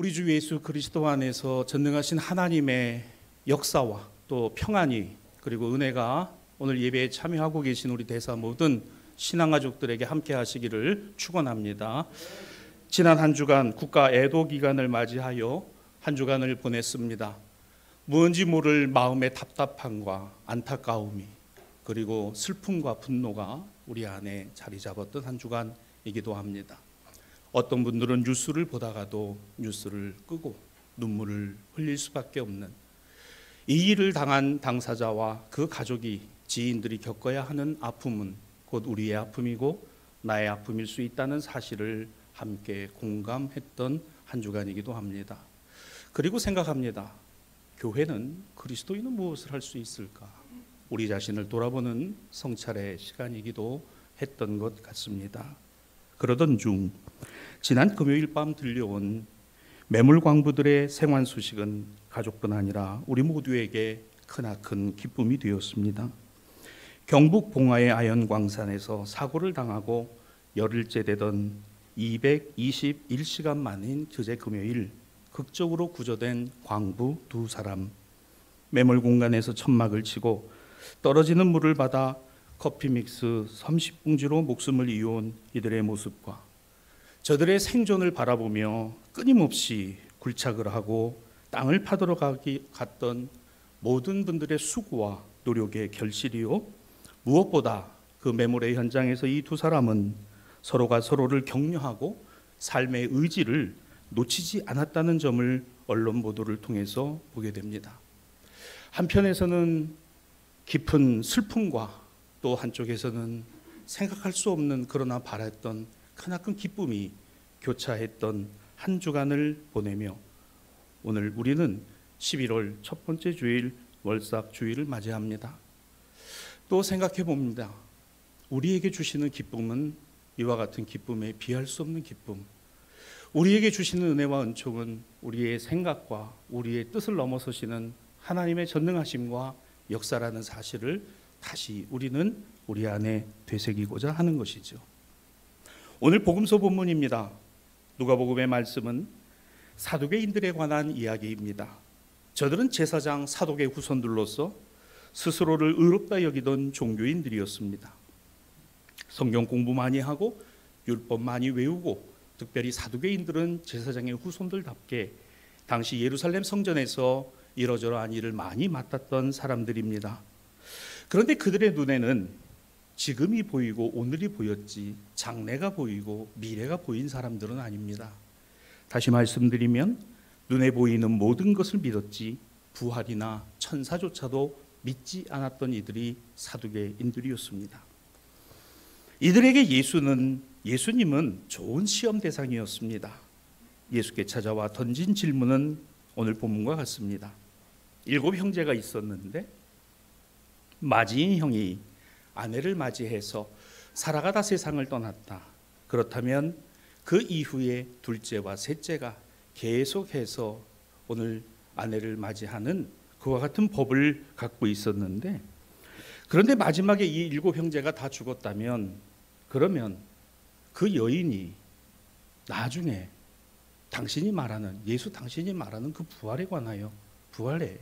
우리 주 예수 그리스도 안에서 전능하신 하나님의 역사와 또 평안이 그리고 은혜가 오늘 예배에 참여하고 계신 우리 대사 모든 신앙가족들에게 함께 하시기를 축원합니다. 지난 한 주간 국가 애도 기간을 맞이하여 한 주간을 보냈습니다. 무언지 모를 마음의 답답함과 안타까움이 그리고 슬픔과 분노가 우리 안에 자리 잡았던 한 주간이기도 합니다. 어떤 분들은 뉴스를 보다가도 뉴스를 끄고 눈물을 흘릴 수밖에 없는 이 일을 당한 당사자와 그 가족이 지인들이 겪어야 하는 아픔은 곧 우리의 아픔이고 나의 아픔일 수 있다는 사실을 함께 공감했던 한 주간이기도 합니다. 그리고 생각합니다. 교회는 그리스도인은 무엇을 할 수 있을까? 우리 자신을 돌아보는 성찰의 시간이기도 했던 것 같습니다. 그러던 중 지난 금요일 밤 들려온 매물광부들의 생환 소식은 가족뿐 아니라 우리 모두에게 크나큰 기쁨이 되었습니다. 경북 봉화의 아연광산에서 사고를 당하고 열흘째 되던 221시간 만인 그제 금요일 극적으로 구조된 광부 두 사람, 매몰 공간에서 천막을 치고 떨어지는 물을 받아 커피 믹스 30봉지로 목숨을 이어온 이들의 모습과 저들의 생존을 바라보며 끊임없이 굴착을 하고 땅을 파도러 갔던 모든 분들의 수고와 노력의 결실이요, 무엇보다 그 매몰의 현장에서 이 두 사람은 서로가 서로를 격려하고 삶의 의지를 놓치지 않았다는 점을 언론 보도를 통해서 보게 됩니다. 한편에서는 깊은 슬픔과 또 한쪽에서는 생각할 수 없는 그러나 바랐던 크나큰 기쁨이 교차했던 한 주간을 보내며 오늘 우리는 11월 첫 번째 주일 월삭 주일을 맞이합니다. 또 생각해 봅니다. 우리에게 주시는 기쁨은 이와 같은 기쁨에 비할 수 없는 기쁨, 우리에게 주시는 은혜와 은총은 우리의 생각과 우리의 뜻을 넘어서시는 하나님의 전능하심과 역사라는 사실을 다시 우리는 우리 안에 되새기고자 하는 것이죠. 오늘 복음서 본문입니다. 누가복음의 말씀은 사두개인들에 관한 이야기입니다. 저들은 제사장 사독의 후손들로서 스스로를 의롭다 여기던 종교인들이었습니다. 성경 공부 많이 하고 율법 많이 외우고 특별히 사두개인들은 제사장의 후손들답게 당시 예루살렘 성전에서 이러저러한 일을 많이 맡았던 사람들입니다. 그런데 그들의 눈에는 지금이 보이고 오늘이 보였지 장래가 보이고 미래가 보인 사람들은 아닙니다. 다시 말씀드리면 눈에 보이는 모든 것을 믿었지 부활이나 천사조차도 믿지 않았던 이들이 사두개인들이었습니다. 이들에게 예수님은 좋은 시험 대상이었습니다. 예수께 찾아와 던진 질문은 오늘 본문과 같습니다. 7 형제가 있었는데 맞이인 형이 아내를 맞이해서 살아가다 세상을 떠났다. 그렇다면 그 이후에 둘째와 셋째가 계속해서 오늘 아내를 맞이하는 그와 같은 법을 갖고 있었는데, 그런데 마지막에 이 7 형제가 다 죽었다면 그러면 그 여인이 나중에 당신이 말하는 그 부활에 관하여 부활에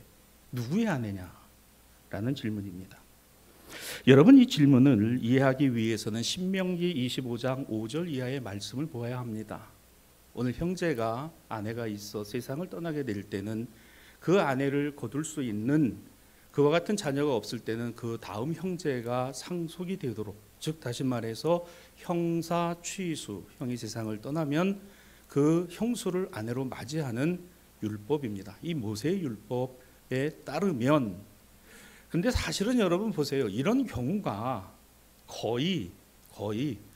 누구의 아내냐라는 질문입니다. 여러분, 이 질문을 이해하기 위해서는 신명기 25장 5절 이하의 말씀을 보아야 합니다. 오늘 형제가 아내가 있어 세상을 떠나게 될 때는 그 아내를 거둘 수 있는 그와 같은 자녀가 없을 때는 그 다음 형제가 상속이 되도록, 즉 다시 말해서 형사 취수, 형이 세상을 떠나면 그 형수를 아내로 맞이하는 율법입니다. 이 모세의 율법에 따르면, 근데 사실은 여러분 보세요. 이런 경우가 거의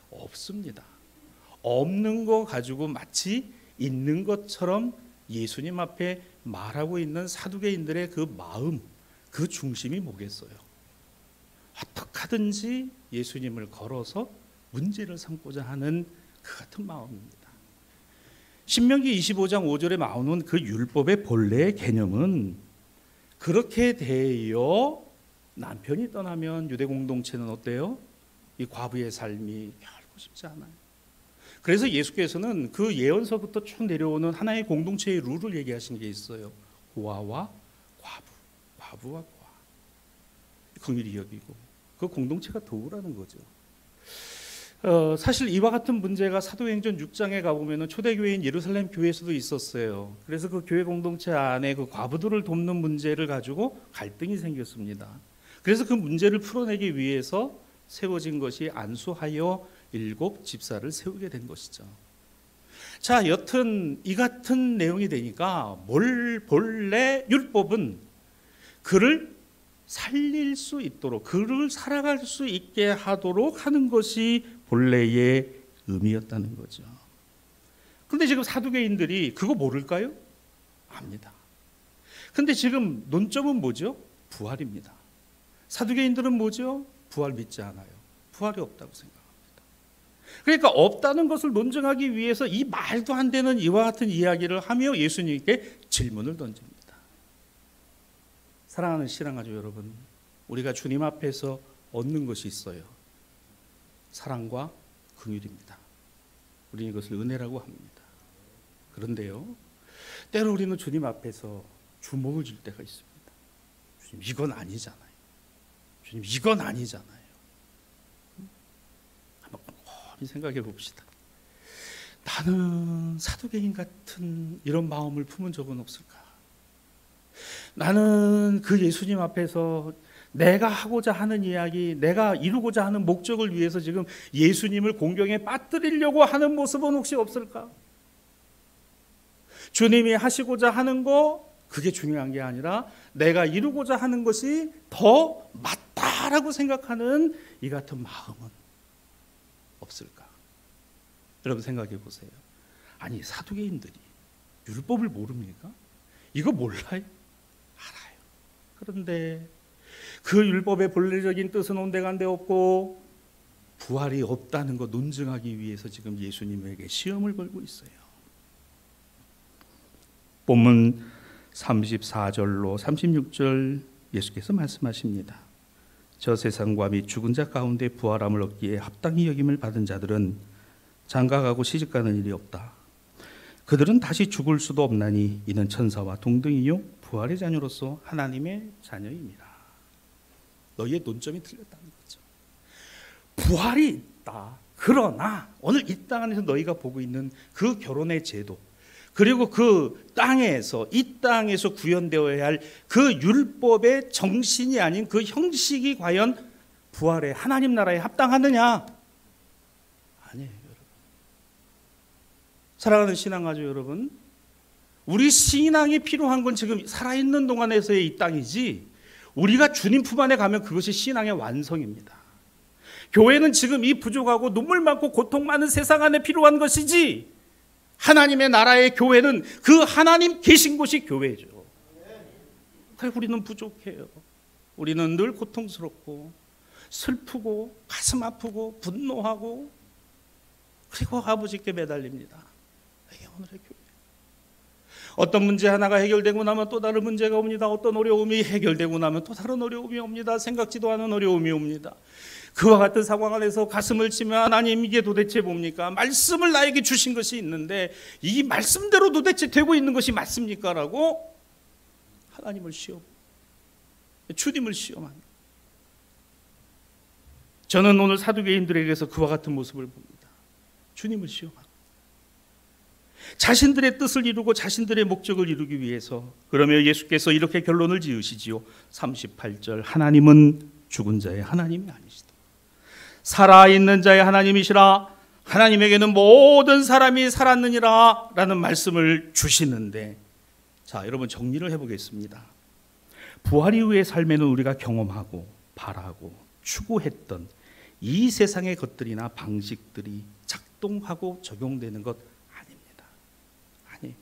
없습니다. 없는 거 가지고 마치 있는 것처럼 예수님 앞에 말하고 있는 사두개인들의 그 마음, 그 중심이 뭐겠어요? 어떻게 하든지 예수님을 걸어서 문제를 삼고자 하는 그 같은 마음입니다. 신명기 25장 5절에 나오는 그 율법의 본래의 개념은 그렇게 되어 남편이 떠나면 유대 공동체는 어때요? 이 과부의 삶이 결코 쉽지 않아요. 그래서 예수께서는 그 예언서부터 쭉 내려오는 하나의 공동체의 룰을 얘기하신 게 있어요. 고아와 과부, 과부와 고아. 긍휼히 여기고 그 공동체가 도우라는 거죠. 사실 이와 같은 문제가 사도행전 6장에 가보면 초대교회인 예루살렘 교회에서도 있었어요. 그래서 그 교회 공동체 안에 그 과부들을 돕는 문제를 가지고 갈등이 생겼습니다. 그래서 그 문제를 풀어내기 위해서 세워진 것이 안수하여 7 집사를 세우게 된 것이죠. 자, 여튼 이 같은 내용이 되니까 본래 율법은 그를 살릴 수 있도록, 그를 살아갈 수 있게 하도록 하는 것이 본래의 의미였다는 거죠. 그런데 지금 사두개인들이 그거 모를까요? 압니다. 그런데 지금 논점은 뭐죠? 부활입니다. 사두개인들은 뭐죠? 부활 믿지 않아요. 부활이 없다고 생각합니다. 그러니까 없다는 것을 논증하기 위해서 이 말도 안 되는 이와 같은 이야기를 하며 예수님께 질문을 던집니다. 사랑하는 신앙가족 여러분, 우리가 주님 앞에서 얻는 것이 있어요. 사랑과 긍휼입니다. 우리는 이것을 은혜라고 합니다. 그런데요, 때로 우리는 주님 앞에서 주목을 줄 때가 있습니다. 주님, 이건 아니잖아요. 주님, 이건 아니잖아요. 한번 곰곰이 생각해 봅시다. 나는 사두개인 같은 이런 마음을 품은 적은 없을까? 나는 그 예수님 앞에서 내가 하고자 하는 이야기, 내가 이루고자 하는 목적을 위해서 지금 예수님을 공경에 빠뜨리려고 하는 모습은 혹시 없을까? 주님이 하시고자 하는 거, 그게 중요한 게 아니라 내가 이루고자 하는 것이 더 맞다라고 생각하는 이 같은 마음은 없을까? 여러분 생각해 보세요. 아니, 사두개인들이 율법을 모릅니까? 이거 몰라요? 알아요. 그런데 그 율법의 본래적인 뜻은 온데간데 없고 부활이 없다는 거 논증하기 위해서 지금 예수님에게 시험을 걸고 있어요. 본문 34절로 36절 예수께서 말씀하십니다. 저 세상과 및 죽은 자 가운데 부활함을 얻기에 합당히 여김을 받은 자들은 장가가고 시집가는 일이 없다. 그들은 다시 죽을 수도 없나니 이는 천사와 동등이요 부활의 자녀로서 하나님의 자녀입니다. 너희의 논점이 틀렸다는 거죠. 부활이 있다. 그러나 오늘 이 땅 안에서 너희가 보고 있는 그 결혼의 제도, 그리고 그 땅에서, 이 땅에서 구현되어야 할 그 율법의 정신이 아닌 그 형식이 과연 부활의 하나님 나라에 합당하느냐? 아니에요, 여러분. 사랑하는 신앙가족 여러분, 우리 신앙이 필요한 건 지금 살아있는 동안에서의 이 땅이지, 우리가 주님 품 안에 가면 그것이 신앙의 완성입니다. 교회는 지금 이 부족하고 눈물 많고 고통 많은 세상 안에 필요한 것이지, 하나님의 나라의 교회는 그 하나님 계신 곳이 교회죠. 우리는 부족해요. 우리는 늘 고통스럽고 슬프고 가슴 아프고 분노하고, 그리고 아버지께 매달립니다. 이게 오늘의 교회. 어떤 문제 하나가 해결되고 나면 또 다른 문제가 옵니다. 어떤 어려움이 해결되고 나면 또 다른 어려움이 옵니다. 생각지도 않은 어려움이 옵니다. 그와 같은 상황 안에서 가슴을 치면 하나님, 이게 도대체 뭡니까? 말씀을 나에게 주신 것이 있는데 이 말씀대로 도대체 되고 있는 것이 맞습니까? 라고 하나님을 주님을 시험하는. 저는 오늘 사두개인들에게서 그와 같은 모습을 봅니다. 주님을 시험하는. 자신들의 뜻을 이루고 자신들의 목적을 이루기 위해서. 그러며 예수께서 이렇게 결론을 지으시지요. 38절, 하나님은 죽은 자의 하나님이 아니시다. 살아있는 자의 하나님이시라. 하나님에게는 모든 사람이 살았느니라 라는 말씀을 주시는데, 자, 여러분 정리를 해보겠습니다. 부활 이후의 삶에는 우리가 경험하고 바라고 추구했던 이 세상의 것들이나 방식들이 작동하고 적용되는 것 아닙니다. 아니,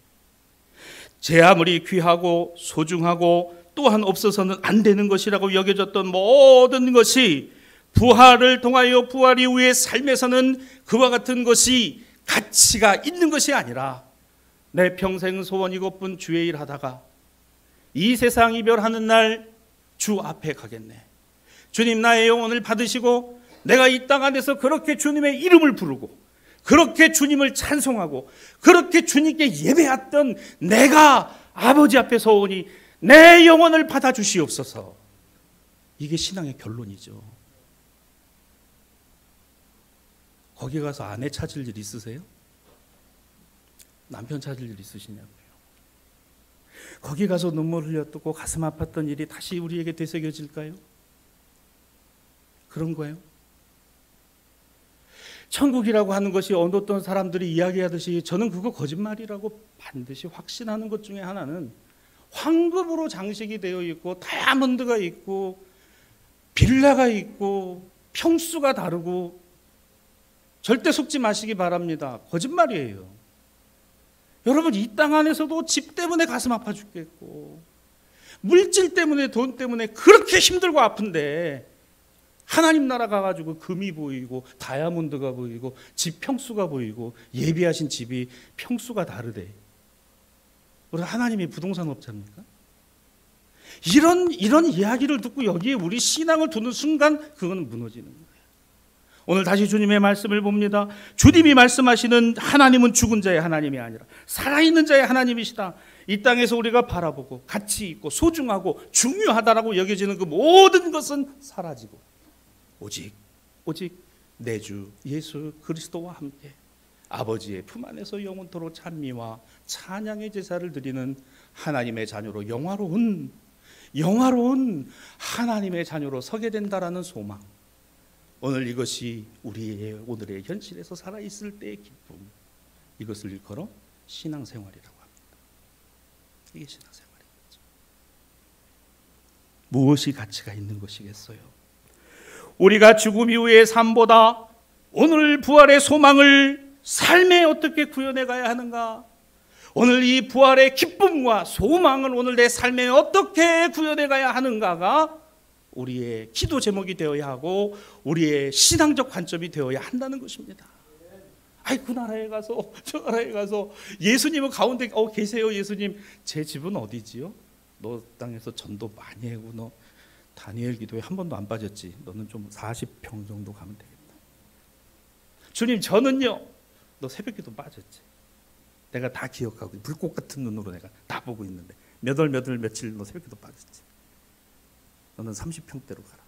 제 아무리 귀하고 소중하고 또한 없어서는 안 되는 것이라고 여겨졌던 모든 것이 부활을 통하여 부활 이후의 삶에서는 그와 같은 것이 가치가 있는 것이 아니라, 내 평생 소원 이것뿐 주의 일 하다가 이 세상 이별하는 날 주 앞에 가겠네. 주님, 나의 영혼을 받으시고 내가 이 땅 안에서 그렇게 주님의 이름을 부르고 그렇게 주님을 찬송하고 그렇게 주님께 예배했던 내가 아버지 앞에 서오니 내 영혼을 받아주시옵소서. 이게 신앙의 결론이죠. 거기 가서 아내 찾을 일 있으세요? 남편 찾을 일 있으시냐고요. 거기 가서 눈물 흘렸고 가슴 아팠던 일이 다시 우리에게 되새겨질까요? 그런 거예요. 천국이라고 하는 것이 어떤 사람들이 이야기하듯이 저는 그거 거짓말이라고 반드시 확신하는 것 중에 하나는 황금으로 장식이 되어 있고 다이아몬드가 있고 빌라가 있고 평수가 다르고, 절대 속지 마시기 바랍니다. 거짓말이에요. 여러분, 이 땅 안에서도 집 때문에 가슴 아파 죽겠고 물질 때문에 돈 때문에 그렇게 힘들고 아픈데 하나님 나라 가가지고 금이 보이고 다이아몬드가 보이고 집 평수가 보이고 예비하신 집이 평수가 다르대. 우리 하나님이 부동산 업자입니까? 이런 이야기를 듣고 여기에 우리 신앙을 두는 순간 그거는 무너지는 거예요. 오늘 다시 주님의 말씀을 봅니다. 주님이 말씀하시는 하나님은 죽은 자의 하나님이 아니라 살아있는 자의 하나님이시다. 이 땅에서 우리가 바라보고 가치 있고 소중하고 중요하다라고 여겨지는 그 모든 것은 사라지고 오직 내 주 예수 그리스도와 함께 아버지의 품 안에서 영원토록 찬미와 찬양의 제사를 드리는 하나님의 자녀로 영화로운 하나님의 자녀로 서게 된다라는 소망. 오늘 이것이 우리의 오늘의 현실에서 살아있을 때의 기쁨. 이것을 일컬어 신앙생활이라고 합니다. 이게 신앙생활이죠. 무엇이 가치가 있는 것이겠어요? 우리가 죽음 이후의 삶보다 오늘 부활의 소망을 삶에 어떻게 구현해 가야 하는가? 오늘 이 부활의 기쁨과 소망을 오늘 내 삶에 어떻게 구현해 가야 하는가가 우리의 기도 제목이 되어야 하고 우리의 신앙적 관점이 되어야 한다는 것입니다. 아이, 그 나라에 가서 저 나라에 가서 예수님은 가운데 계세요. 예수님, 제 집은 어디지요? 너 땅에서 전도 많이 하고 너 다니엘 기도에 한 번도 안 빠졌지. 너는 좀 40평 정도 가면 되겠다. 주님, 저는요. 너 새벽 기도 빠졌지. 내가 다 기억하고 불꽃 같은 눈으로 내가 다 보고 있는데 몇 월 며칠 너 새벽 기도 빠졌지. 너는 30평대로 가라.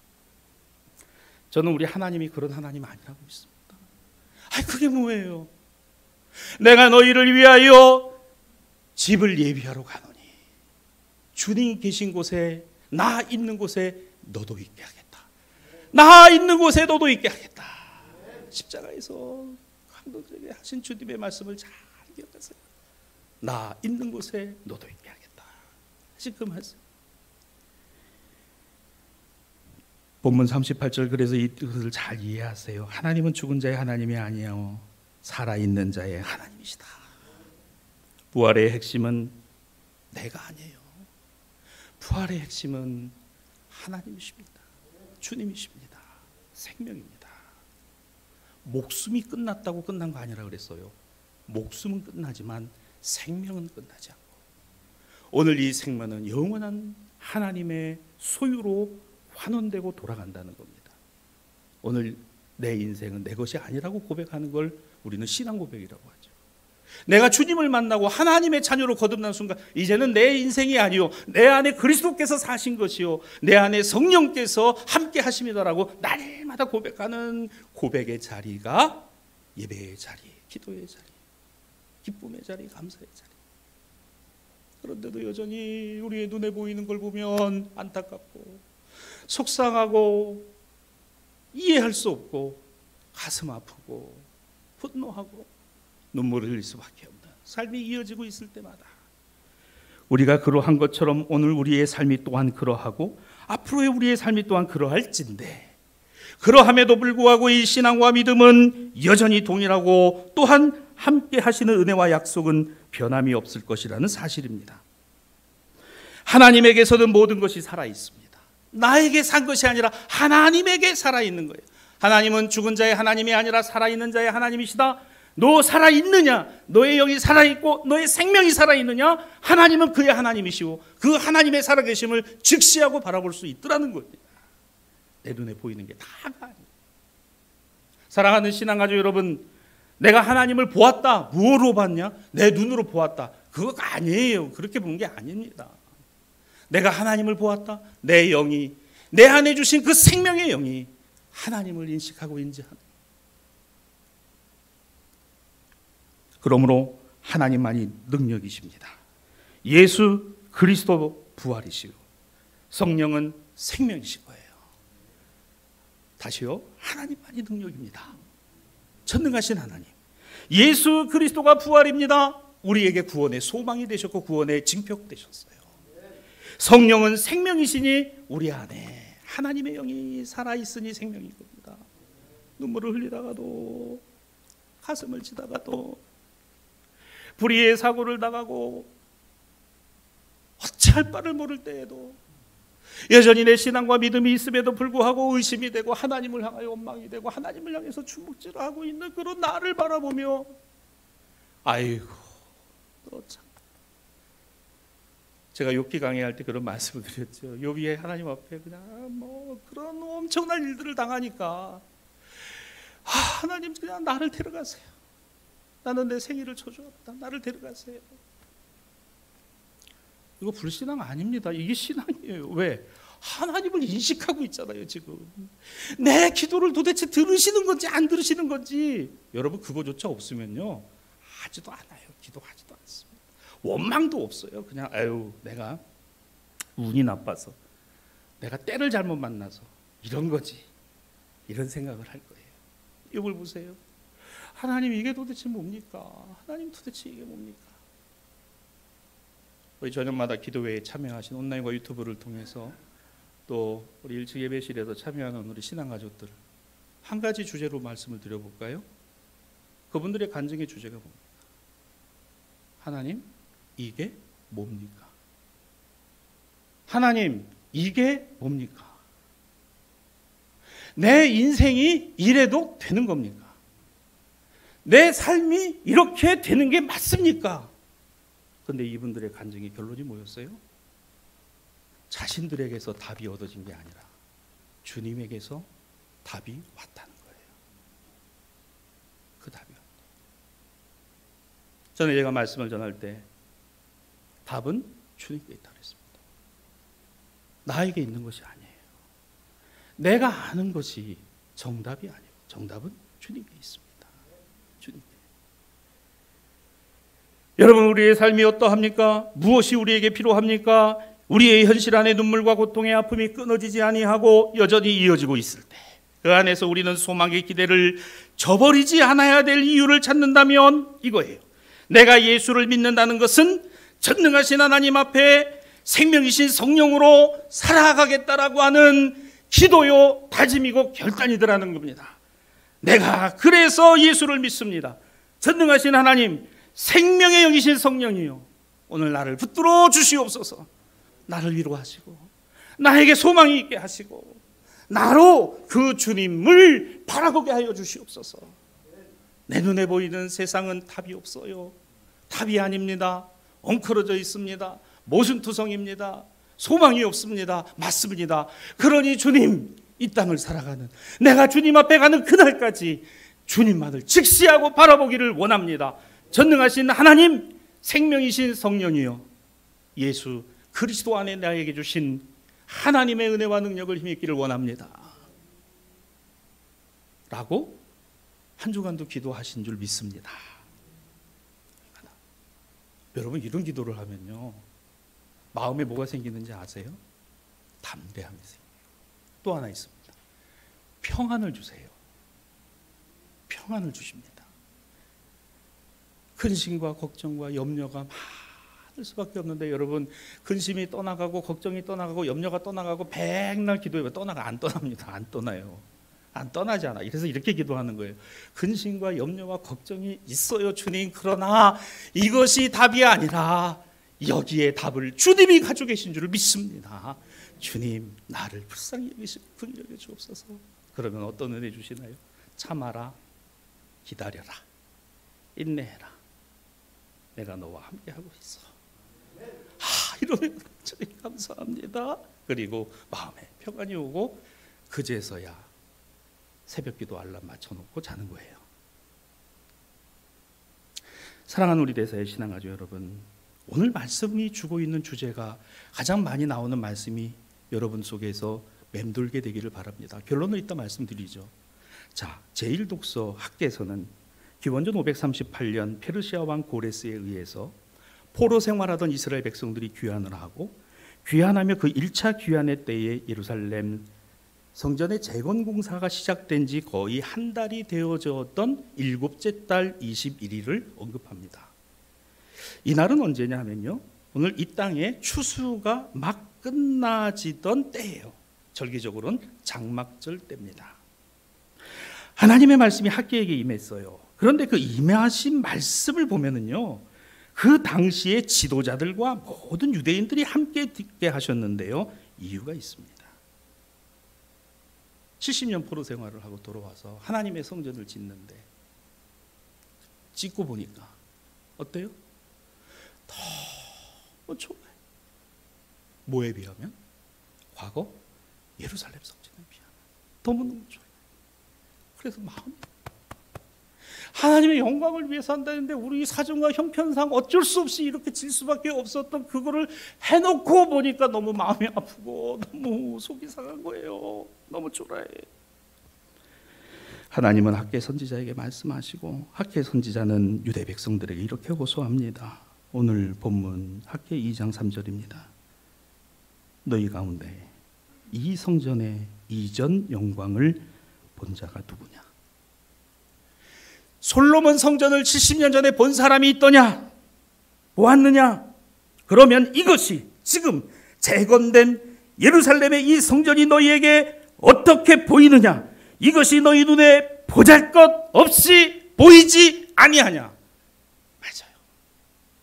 저는 우리 하나님이 그런 하나님 아니라고 믿습니다. 아이, 그게 뭐예요? 내가 너희를 위하여 집을 예비하러 가노니 주님 계신 곳에 나 있는 곳에 너도 있게 하겠다. 나 있는 곳에 너도 있게 하겠다. 십자가에서 감동적이게 하신 주님의 말씀을 잘 기억하세요. 나 있는 곳에 너도 있게 하겠다 하신 그 말씀. 본문 38절, 그래서 이것을 잘 이해하세요. 하나님은 죽은 자의 하나님이 아니요 살아있는 자의 하나님이시다. 부활의 핵심은 내가 아니에요. 부활의 핵심은 하나님이십니다. 주님이십니다. 생명입니다. 목숨이 끝났다고 끝난 거 아니라 그랬어요. 목숨은 끝나지만 생명은 끝나지 않고 오늘 이 생명은 영원한 하나님의 소유로 환원되고 돌아간다는 겁니다. 오늘 내 인생은 내 것이 아니라고 고백하는 걸 우리는 신앙 고백이라고 하죠. 내가 주님을 만나고 하나님의 자녀로 거듭난 순간 이제는 내 인생이 아니요 내 안에 그리스도께서 사신 것이요 내 안에 성령께서 함께 하십니다라고 날마다 고백하는 고백의 자리가 예배의 자리, 기도의 자리, 기쁨의 자리, 감사의 자리. 그런데도 여전히 우리의 눈에 보이는 걸 보면 안타깝고 속상하고 이해할 수 없고 가슴 아프고 분노하고 눈물을 흘릴 수밖에 없는 삶이 이어지고 있을 때마다 우리가 그러한 것처럼 오늘 우리의 삶이 또한 그러하고 앞으로의 우리의 삶이 또한 그러할진데 그러함에도 불구하고 이 신앙과 믿음은 여전히 동일하고 또한 함께 하시는 은혜와 약속은 변함이 없을 것이라는 사실입니다. 하나님에게서는 모든 것이 살아있습니다. 나에게 산 것이 아니라 하나님에게 살아있는 거예요. 하나님은 죽은 자의 하나님이 아니라 살아있는 자의 하나님이시다. 너 살아있느냐? 너의 영이 살아있고 너의 생명이 살아있느냐? 하나님은 그의 하나님이시고 그 하나님의 살아계심을 즉시하고 바라볼 수 있더라는 거예요. 내 눈에 보이는 게 다가 아니에요. 사랑하는 신앙가족 여러분, 내가 하나님을 보았다. 무엇으로 봤냐? 내 눈으로 보았다. 그거가 아니에요. 그렇게 본 게 아닙니다. 내가 하나님을 보았다. 내 영이, 내 안에 주신 그 생명의 영이 하나님을 인식하고 인지하는. 그러므로 하나님만이 능력이십니다. 예수 그리스도 부활이시고 성령은 생명이신 거예요. 다시요. 하나님만이 능력입니다. 전능하신 하나님. 예수 그리스도가 부활입니다. 우리에게 구원의 소망이 되셨고 구원의 징표가 되셨어요. 성령은 생명이시니 우리 안에 하나님의 영이 살아있으니 생명인 겁니다. 눈물을 흘리다가도, 가슴을 치다가도, 불의의 사고를 당하고 어찌할 바를 모를 때에도 여전히 내 신앙과 믿음이 있음에도 불구하고 의심이 되고 하나님을 향하여 원망이 되고 하나님을 향해서 주먹질을 하고 있는 그런 나를 바라보며 아이고 너 참. 제가 욥기 강의할 때 그런 말씀을 드렸죠. 욥이 하나님 앞에 그냥 뭐 그런 엄청난 일들을 당하니까 하나님 그냥 나를 데려가세요. 나는 내 생일을 쳐주었다. 나를 데려가세요. 이거 불신앙 아닙니다. 이게 신앙이에요. 왜? 하나님을 인식하고 있잖아요. 지금 내 기도를 도대체 들으시는 건지 안 들으시는 건지 여러분 그거조차 없으면요 하지도 않아요. 기도하지도 않습니다. 원망도 없어요. 그냥 아유 내가 운이 나빠서, 내가 때를 잘못 만나서 이런 거지, 이런 생각을 할 거예요. 욥을 보세요. 하나님 이게 도대체 뭡니까? 하나님 도대체 이게 뭡니까? 우리 저녁마다 기도회에 참여하신 온라인과 유튜브를 통해서 또 우리 1층 예배실에서 참여하는 우리 신앙가족들 한 가지 주제로 말씀을 드려볼까요? 그분들의 간증의 주제가 뭡니까? 하나님 이게 뭡니까? 하나님 이게 뭡니까? 내 인생이 이래도 되는 겁니까? 내 삶이 이렇게 되는 게 맞습니까? 그런데 이분들의 간증의 결론이 뭐였어요? 자신들에게서 답이 얻어진 게 아니라 주님에게서 답이 왔다는 거예요. 그 답이 왔다. 저는 제가 말씀을 전할 때 답은 주님께 있다고 했습니다. 나에게 있는 것이 아니에요. 내가 아는 것이 정답이 아니에요. 정답은 주님께 있습니다. 주님께. 여러분 우리의 삶이 어떠합니까? 무엇이 우리에게 필요합니까? 우리의 현실 안에 눈물과 고통의 아픔이 끊어지지 아니하고 여전히 이어지고 있을 때 그 안에서 우리는 소망의 기대를 저버리지 않아야 될 이유를 찾는다면 이거예요. 내가 예수를 믿는다는 것은 전능하신 하나님 앞에 생명이신 성령으로 살아가겠다라고 하는 기도요, 다짐이고 결단이더라는 겁니다. 내가 그래서 예수를 믿습니다. 전능하신 하나님, 생명의 영이신 성령이요, 오늘 나를 붙들어 주시옵소서. 나를 위로하시고 나에게 소망이 있게 하시고 나로 그 주님을 바라보게 하여 주시옵소서. 내 눈에 보이는 세상은 답이 없어요. 답이 아닙니다. 엉클어져 있습니다. 모순투성입니다. 소망이 없습니다. 맞습니다. 그러니 주님, 이 땅을 살아가는 내가 주님 앞에 가는 그날까지 주님만을 직시하고 바라보기를 원합니다. 전능하신 하나님, 생명이신 성령이요, 예수 그리스도 안에 나에게 주신 하나님의 은혜와 능력을 힘입기를 원합니다. 라고 한 주간도 기도하신 줄 믿습니다. 여러분 이런 기도를 하면요 마음에 뭐가 생기는지 아세요? 담대함이 생겨요. 또 하나 있습니다. 평안을 주세요. 평안을 주십니다. 근심과 걱정과 염려가 많을 수밖에 없는데 여러분 근심이 떠나가고 걱정이 떠나가고 염려가 떠나가고 백날 기도해봐. 안 떠납니다. 안 떠나요. 안 떠나지 않아. 그래서 이렇게 기도하는 거예요. 근심과 염려와 걱정이 있어요 주님. 그러나 이것이 답이 아니라 여기에 답을 주님이 가지고 계신 줄 믿습니다. 주님 나를 불쌍히 여기시고 긍휼히 주옵소서. 그러면 어떤 은혜 주시나요? 참아라, 기다려라, 인내해라. 내가 너와 함께하고 있어. 이러면 저희 감사합니다. 그리고 마음에 평안이 오고 그제서야 새벽기도 알람 맞춰놓고 자는 거예요. 사랑하는 우리 대사의 신앙가족 여러분, 오늘 말씀이 주고 있는 주제가 가장 많이 나오는 말씀이 여러분 속에서 맴돌게 되기를 바랍니다. 결론을 이따 말씀드리죠. 자, 제1독서 학계에서는 기원전 538년 페르시아 왕 고레스에 의해서 포로 생활하던 이스라엘 백성들이 귀환을 하고, 귀환하며 그 1차 귀환의 때에 예루살렘 성전의 재건 공사가 시작된 지 거의 한 달이 되어졌던 7째 달 21일을 언급합니다. 이날은 언제냐 하면요, 오늘 이 땅에 추수가 막 끝나지던 때예요. 절기적으로는 장막절 때입니다. 하나님의 말씀이 학계에게 임했어요. 그런데 그 임하신 말씀을 보면은요, 그 당시에 지도자들과 모든 유대인들이 함께 듣게 하셨는데요, 이유가 있습니다. 70년 포로 생활을 하고 돌아와서 하나님의 성전을 짓는데, 짓고 보니까 어때요? 너무 좋아요. 뭐에 비하면? 과거 예루살렘 성전에 비하면 너무너무 좋아요. 그래서 마음이, 하나님의 영광을 위해서 한다는데 우리 사정과 형편상 어쩔 수 없이 이렇게 질 수밖에 없었던 그거를 해놓고 보니까 너무 마음이 아프고 너무 속이 상한 거예요. 너무 초라해. 하나님은 학계 선지자에게 말씀하시고, 학계 선지자는 유대 백성들에게 이렇게 호소합니다. 오늘 본문 학계 2장 3절입니다. 너희 가운데 이 성전의 이전 영광을 본 자가 누구냐? 솔로몬 성전을 70년 전에 본 사람이 있더냐? 보았느냐? 그러면 이것이 지금 재건된 예루살렘의 이 성전이 너희에게 어떻게 보이느냐? 이것이 너희 눈에 보잘것없이 보이지 아니하냐? 맞아요.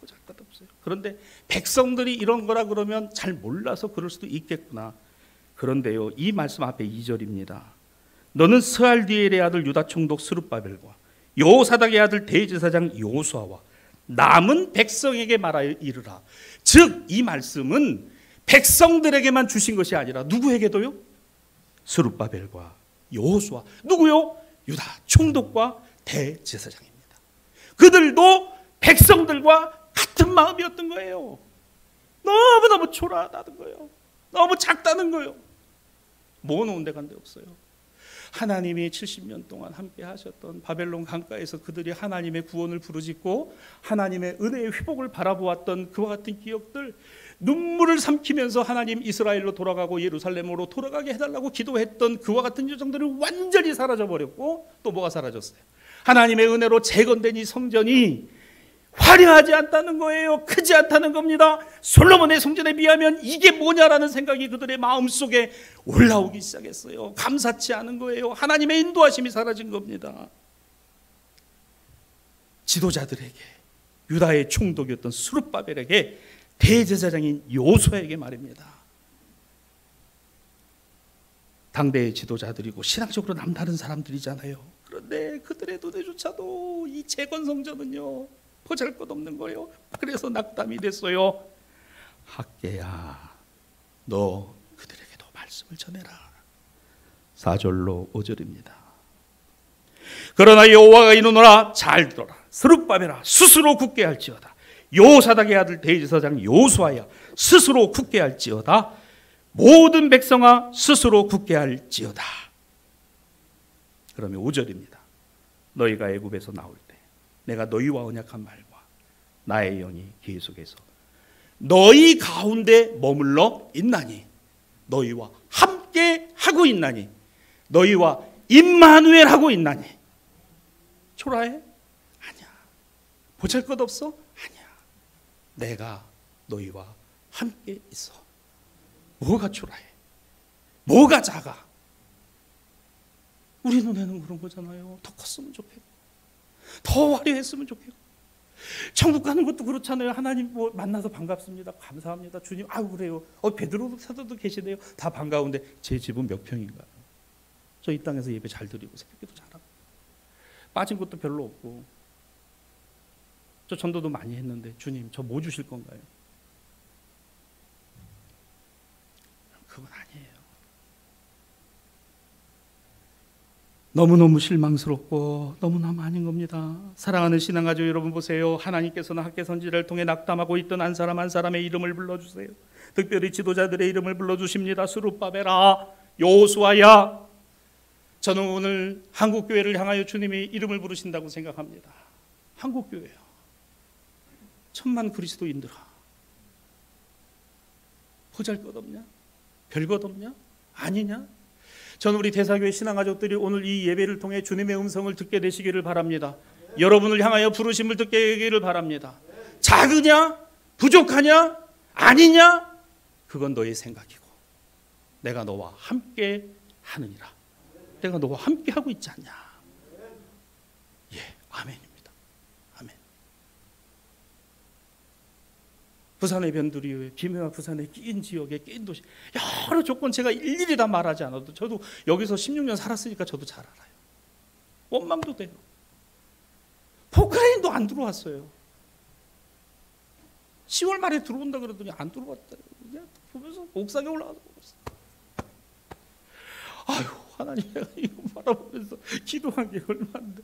보잘것없어요. 그런데 백성들이 이런 거라 그러면 잘 몰라서 그럴 수도 있겠구나. 그런데요, 이 말씀 앞에 2절입니다. 너는 스알디엘의 아들 유다 총독 스룹바벨과 여호사닥의 아들 대제사장 여호수아와 남은 백성에게 말하여 이르라. 즉, 이 말씀은 백성들에게만 주신 것이 아니라 누구에게도요? 스룹바벨과 여호수아, 누구요? 유다 총독과 대제사장입니다. 그들도 백성들과 같은 마음이었던 거예요. 너무너무 초라하다는 거예요. 너무 작다는 거예요. 모아놓은 데가 한데 없어요. 하나님이 70년 동안 함께 하셨던 바벨론 강가에서 그들이 하나님의 구원을 부르짖고 하나님의 은혜의 회복을 바라보았던 그와 같은 기억들, 눈물을 삼키면서 하나님 이스라엘로 돌아가고 예루살렘으로 돌아가게 해달라고 기도했던 그와 같은 요정들은 완전히 사라져버렸고, 또 뭐가 사라졌어요? 하나님의 은혜로 재건된 이 성전이 화려하지 않다는 거예요. 크지 않다는 겁니다. 솔로몬의 성전에 비하면 이게 뭐냐라는 생각이 그들의 마음속에 올라오기 시작했어요. 감사치 않은 거예요. 하나님의 인도하심이 사라진 겁니다. 지도자들에게, 유다의 총독이었던 스룹바벨에게, 대제사장인 여호수아에게 말입니다. 당대의 지도자들이고 신앙적으로 남다른 사람들이잖아요. 그런데 그들의 눈에조차도 이 재건 성전은요, 보잘것없는 거예요. 그래서 낙담이 됐어요. 학계야, 너 그들에게도 말씀을 전해라. 4절로 5절입니다. 그러나 여호와가 이르노라, 잘 들어라. 스룹바벨아, 스스로 굳게 할지어다. 여호사닥의 아들 대제사장 여호수아야, 스스로 굳게 할지어다. 모든 백성아, 스스로 굳게 할지어다. 그러면 5절입니다. 너희가 애굽에서 나올 때 내가 너희와 언약한 말과 나의 영이 계속해서 너희 가운데 머물러 있나니, 너희와 함께 하고 있나니, 너희와 임마누엘 하고 있나니. 초라해? 아니야. 보잘것없어? 아니야. 내가 너희와 함께 있어. 뭐가 초라해? 뭐가 작아? 우리 눈에는 그런 거잖아요. 더 컸으면 좋겠고, 더 화려했으면 좋겠고. 천국 가는 것도 그렇잖아요. 하나님 뭐 만나서 반갑습니다. 감사합니다. 주님, 아유 그래요. 베드로 사도도 계시네요. 다 반가운데 제 집은 몇 평인가요? 저 이 땅에서 예배 잘 드리고 새벽기도 잘하고 빠진 것도 별로 없고, 저 전도도 많이 했는데 주님, 저 뭐 주실 건가요? 그건 아니에요. 너무너무 실망스럽고 너무너무 아닌 겁니다. 사랑하는 신앙가족 여러분 보세요. 하나님께서는 학개선지를 통해 낙담하고 있던 한 사람 한 사람의 이름을 불러주세요. 특별히 지도자들의 이름을 불러주십니다. 스룹바벨아, 여호수아야. 저는 오늘 한국교회를 향하여 주님이 이름을 부르신다고 생각합니다. 한국교회요. 천만 그리스도인들아, 보잘것없냐? 별것없냐? 아니냐? 저는 우리 대사교회 신앙가족들이 오늘 이 예배를 통해 주님의 음성을 듣게 되시기를 바랍니다. 여러분을 향하여 부르심을 듣게 되기를 바랍니다. 작으냐? 부족하냐? 아니냐? 그건 너의 생각이고 내가 너와 함께 하느니라. 내가 너와 함께 하고 있지 않냐? 예, 아멘입니다. 아멘. 부산의 변두리, 김해와 부산의 끼인 지역에 끼인 도시, 여러 조건 제가 일일이 다 말하지 않아도 저도 여기서 16년 살았으니까 저도 잘 알아요. 원망도 돼요. 포크레인도 안 들어왔어요. 10월 말에 들어온다 그러더니 안 들어왔다. 그냥 보면서 옥상에 올라가서 아유, 하나님, 내가 이거 바라보면서 기도한 게 얼마인데.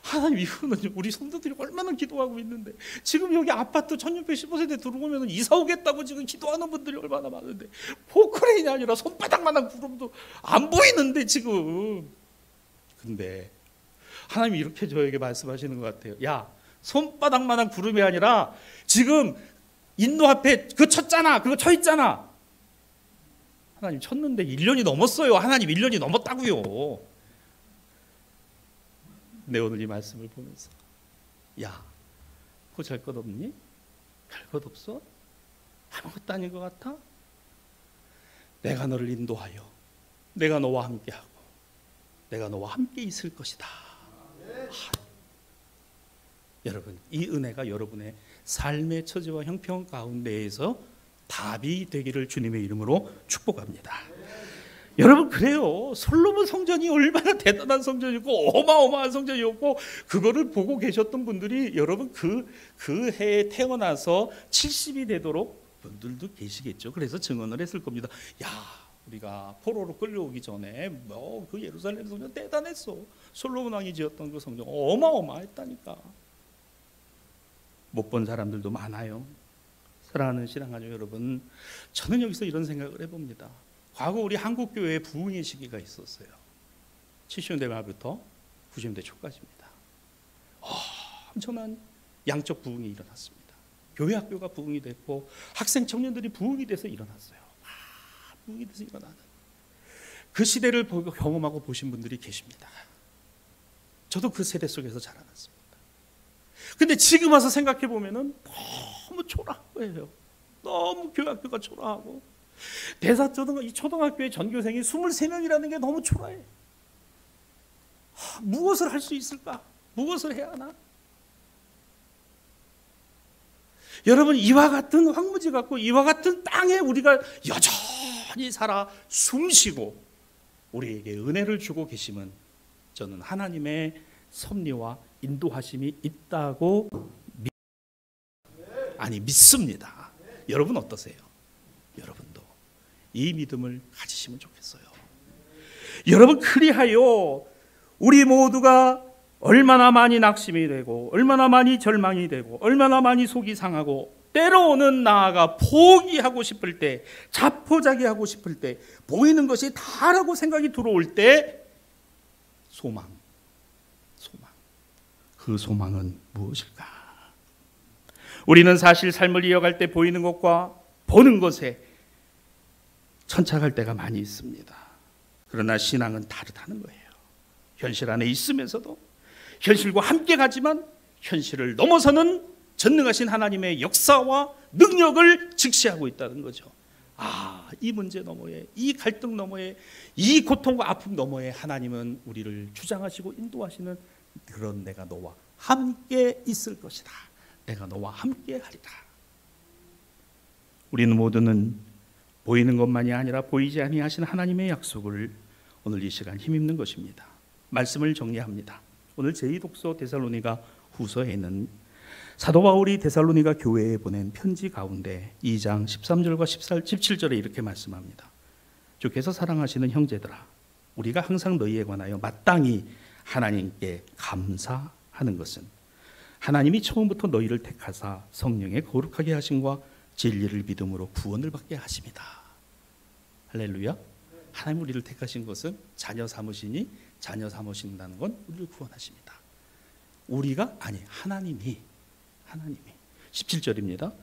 하나님, 이거는 우리 성도들이 얼마나 기도하고 있는데, 지금 여기 아파트 1615세대 들어오면 이사 오겠다고 지금 기도하는 분들이 얼마나 많은데, 포크레인이 아니라 손바닥만한 구름도 안 보이는데 지금. 근데 하나님이 이렇게 저에게 말씀하시는 것 같아요. 야, 손바닥만한 구름이 아니라 지금 인도 앞에 그거 쳤잖아. 그거 쳐 있잖아. 하나님 쳤는데 1년이 넘었어요. 하나님 1년이 넘었다고요. 내 오늘 이 말씀을 보면서, 야, 보잘것없니? 별것 없어? 아무것도 아닌 것 같아? 내가 너를 인도하여 내가 너와 함께하고 내가 너와 함께 있을 것이다. 여러분, 이 은혜가 여러분의 삶의 처지와 형편 가운데에서 답이 되기를 주님의 이름으로 축복합니다. 여러분, 그래요. 솔로몬 성전이 얼마나 대단한 성전이고 어마어마한 성전이었고, 그거를 보고 계셨던 분들이 여러분 그 해에 태어나서 70이 되도록 분들도 계시겠죠. 그래서 증언을 했을 겁니다. 야, 우리가 포로로 끌려오기 전에 그 예루살렘 성전 대단했어. 솔로몬 왕이 지었던 그 성전 어마어마했다니까. 못 본 사람들도 많아요. 사랑하는 신앙가족 여러분, 저는 여기서 이런 생각을 해봅니다. 과거 우리 한국교회에 부흥의 시기가 있었어요. 70년대 말부터 90년대 초까지입니다. 엄청난 양적 부흥이 일어났습니다. 교회 학교가 부흥이 됐고 학생 청년들이 부흥이 돼서 일어났어요. 부흥이 돼서 일어나는 그 시대를 경험하고 보신 분들이 계십니다. 저도 그 세대 속에서 자라났습니다. 근데 지금 와서 생각해 보면은 너무 초라한 거예요. 너무 교회 학교가 초라하고, 이 초등학교의 전교생이 23명이라는 게 너무 초라해. 무엇을 할 수 있을까? 무엇을 해야 하나? 여러분, 이와 같은 황무지 같고 이와 같은 땅에 우리가 여전히 살아 숨쉬고 우리에게 은혜를 주고 계심은 저는 하나님의 섭리와 인도하심이 있다고 믿습니다. 여러분 어떠세요? 여러분도 이 믿음을 가지시면 좋겠어요. 여러분, 그리하여 우리 모두가 얼마나 많이 낙심이 되고 얼마나 많이 절망이 되고 얼마나 많이 속이 상하고 때로는 나아가 포기하고 싶을 때, 자포자기하고 싶을 때, 보이는 것이 다라고 생각이 들어올 때 소망. 그 소망은 무엇일까? 우리는 사실 삶을 이어갈 때 보이는 것과 보는 것에 천착할 때가 많이 있습니다. 그러나 신앙은 다르다는 거예요. 현실 안에 있으면서도 현실과 함께 가지만 현실을 넘어서는 전능하신 하나님의 역사와 능력을 직시하고 있다는 거죠. 이 문제 너머에, 이 갈등 너머에, 이 고통과 아픔 너머에 하나님은 우리를 주장하시고 인도하시는 그런 내가 너와 함께 있을 것이다. 내가 너와 함께 하리라. 우리는 모두는 보이는 것만이 아니라 보이지 아니하신 하나님의 약속을 오늘 이 시간 힘입는 것입니다. 말씀을 정리합니다. 오늘 제2독서 데살로니가 후서에는 사도 바울이 데살로니가 교회에 보낸 편지 가운데 2장 13절과 17절에 이렇게 말씀합니다. 주께서 사랑하시는 형제들아, 우리가 항상 너희에 관하여 마땅히 하나님께 감사하는 것은 하나님이 처음부터 너희를 택하사 성령에 거룩하게 하심과 진리를 믿음으로 구원을 받게 하심이다. 할렐루야. 하나님 우리를 택하신 것은 자녀 삼으시니 자녀 삼으신다는 건 우리를 구원하십니다. 우리가 아니 하나님이 17절입니다.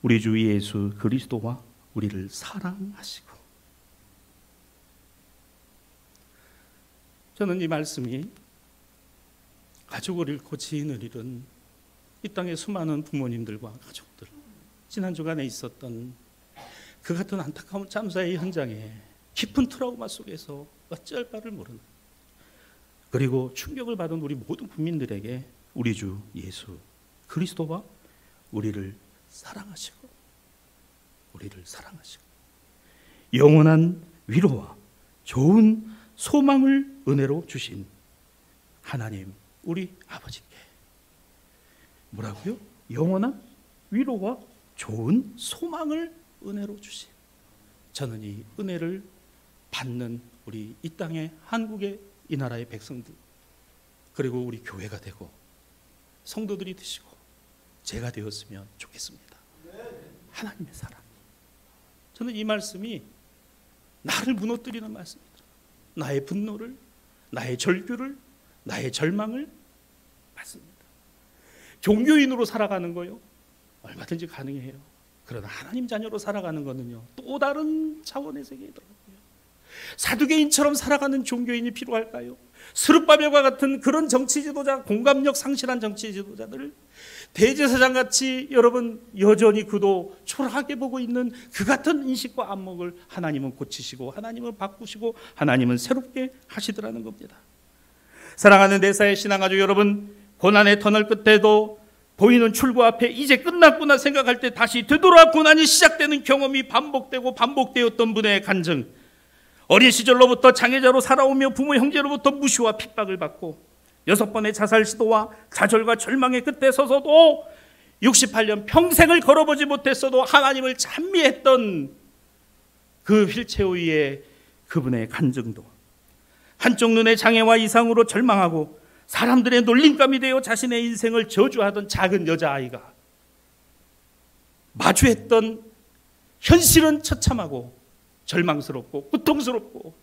우리 주 예수 그리스도와 우리를 사랑하시고. 저는 이 말씀이 가족을 잃고 지인을 잃은 이 땅의 수많은 부모님들과 가족들, 지난 주간에 있었던 그 같은 안타까운 참사의 현장에 깊은 트라우마 속에서 어찌할 바를 모르는, 그리고 충격을 받은 우리 모든 국민들에게 우리 주 예수 그리스도와 우리를 사랑하시고 영원한 위로와 좋은 소망을 은혜로 주신 하나님 우리 아버지께 뭐라고요? 영원한 위로와 좋은 소망을 은혜로 주신, 저는 이 은혜를 받는 우리 이 땅의 한국의 이 나라의 백성들, 그리고 우리 교회가 되고 성도들이 되시고 제가 되었으면 좋겠습니다. 하나님의 사랑. 저는 이 말씀이 나를 무너뜨리는 말씀입니다. 나의 분노를, 나의 절규를, 나의 절망을 받습니다. 종교인으로 살아가는 거요, 얼마든지 가능해요. 그러나 하나님 자녀로 살아가는 거는요, 또 다른 차원의 세계더라고요. 사두개인처럼 살아가는 종교인이 필요할까요? 스룹바벨과 같은 그런 정치 지도자, 공감력 상실한 정치 지도자들, 대제사장같이 여러분 여전히 그도 초라하게 보고 있는 그 같은 인식과 안목을 하나님은 고치시고 하나님은 바꾸시고 하나님은 새롭게 하시더라는 겁니다. 사랑하는 내사의 신앙가족 여러분, 고난의 터널 끝에도 보이는 출구 앞에 이제 끝났구나 생각할 때 다시 되돌아 고난이 시작되는 경험이 반복되고 반복되었던 분의 간증, 어린 시절로부터 장애자로 살아오며 부모 형제로부터 무시와 핍박을 받고 6번의 자살 시도와 좌절과 절망의 끝에 서서도 68년 평생을 걸어보지 못했어도 하나님을 찬미했던 그 휠체어의 그분의 간증도, 한쪽 눈의 장애와 이상으로 절망하고 사람들의 놀림감이 되어 자신의 인생을 저주하던 작은 여자아이가 마주했던 현실은 처참하고 절망스럽고 고통스럽고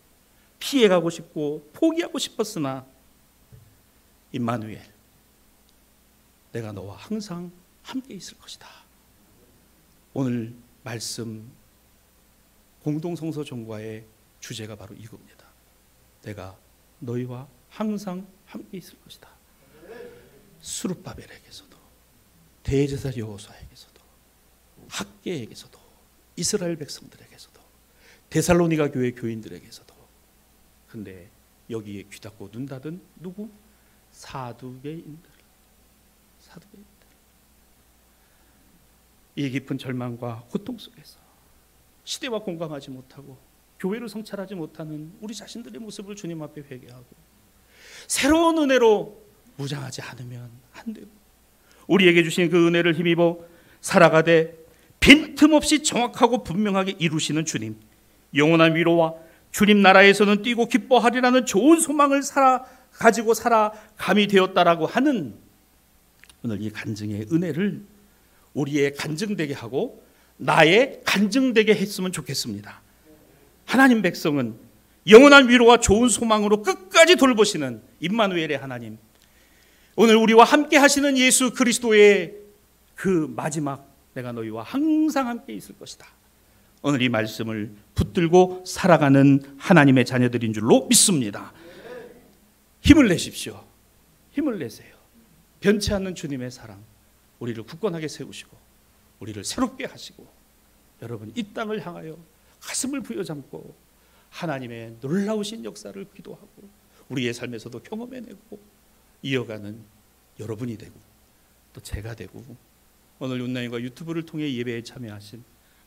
피해가고 싶고 포기하고 싶었으나 임마누엘, 내가 너와 항상 함께 있을 것이다. 오늘 말씀 공동성서 종과의 주제가 바로 이겁니다. 내가 너희와 항상 함께 있을 것이다. 스룹바벨에게서도, 대제사 여호수아에게서도, 학계에게서도, 이스라엘 백성들에게서도, 데살로니가 교회 교인들에게서도. 근데 여기에 귀 닫고 눈 닫은 누구? 사두개인들. 이 깊은 절망과 고통 속에서 시대와 공감하지 못하고 교회를 성찰하지 못하는 우리 자신들의 모습을 주님 앞에 회개하고 새로운 은혜로 무장하지 않으면 안 돼요. 우리에게 주신 그 은혜를 힘입어 살아가되 빈틈없이 정확하고 분명하게 이루시는 주님, 영원한 위로와 주님 나라에서는 뛰고 기뻐하리라는 좋은 소망을 가지고 살아감이 되었다라고 하는 오늘 이 간증의 은혜를 우리의 간증되게 하고 나의 간증되게 했으면 좋겠습니다. 하나님 백성은 영원한 위로와 좋은 소망으로 끝까지 돌보시는 임마누엘의 하나님, 오늘 우리와 함께 하시는 예수 그리스도의 그 마지막 내가 너희와 항상 함께 있을 것이다. 오늘 이 말씀을 붙들고 살아가는 하나님의 자녀들인 줄로 믿습니다. 힘을 내십시오. 힘을 내세요. 변치 않는 주님의 사랑, 우리를 굳건하게 세우시고 우리를 새롭게 하시고 여러분 이 땅을 향하여 가슴을 부여잡고 하나님의 놀라우신 역사를 기도하고 우리의 삶에서도 경험해내고 이어가는 여러분이 되고 또 제가 되고 오늘 온라인과 유튜브를 통해 예배에 참여하신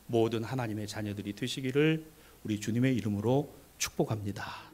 모든 하나님의 자녀들이 되시기를 우리 주님의 이름으로 축복합니다.